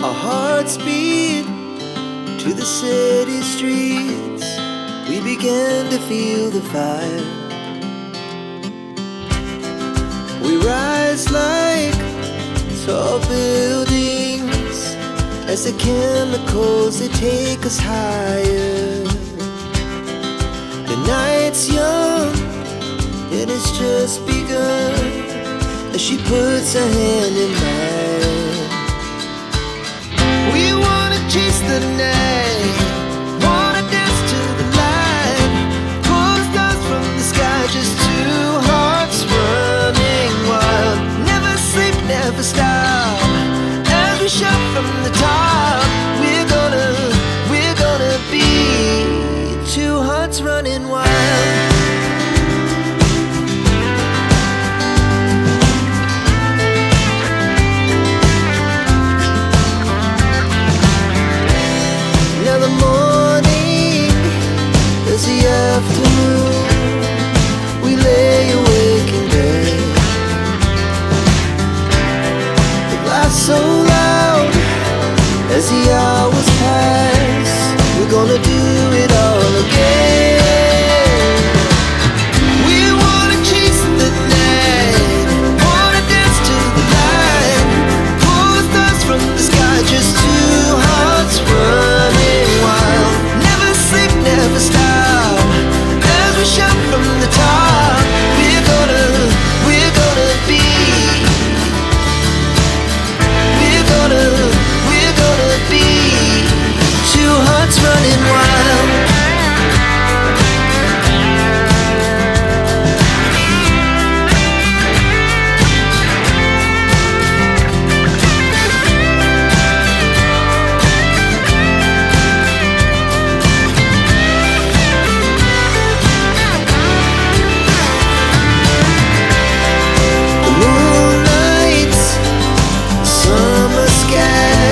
Our hearts beat to the city streets. We began to feel the fire. We rise like tall buildings as the chemicals, they take us higher. The night's young and it's just begun as she puts her hand in mine. We wanna chase the night, wanna dance to the light, pull the stars from the sky, just two hearts running wild. Never sleep, never stop, as we shout from the top. We're gonna be two hearts running wild. Now the morning is the afternoon. We lay awake in bed. The laughs so loud as the hours pass. We're gonna do it all again. We wanna chase the night, wanna dance to the light, pull the stars from the sky, just two hearts running wild. Never sleep, never stop, as we shout from the top. We're gonna be. We're gonna be two hearts running wild. The moonlight, summer sky,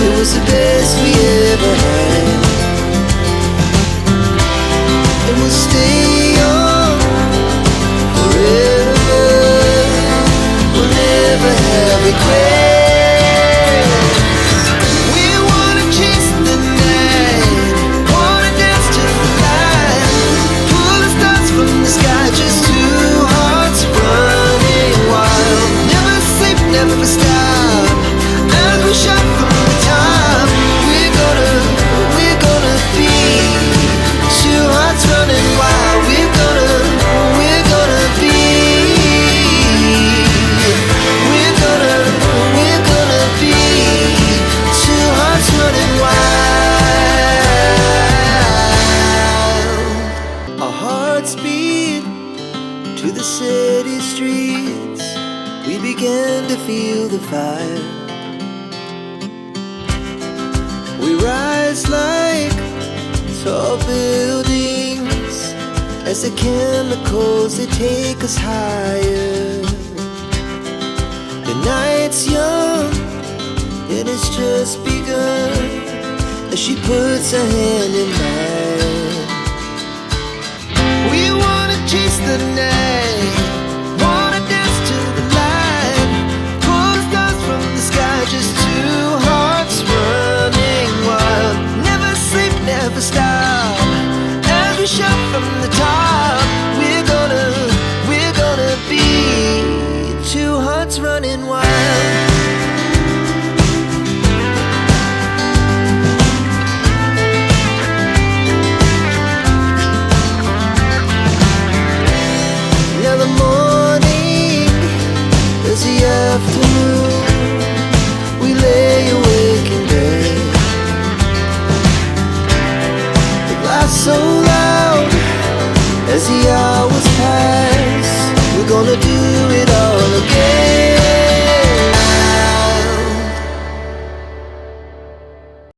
it was the best we ever had. And we'll stay on forever. We'll never have regrets. We wanna chase the night, wanna dance to the light, pull the stars from the sky, just two hearts running wild. Never sleep, never stop, as we shout from the top. We're gonna be two hearts running wild. We're gonna be. We're gonna be two hearts running wild. Our hearts beat to the city streets. We began to feel the fire. We rise like tall buildings as the chemicals, they take us higher. The night's young and it's just begun as she puts her hand in mine. We wanna chase the night,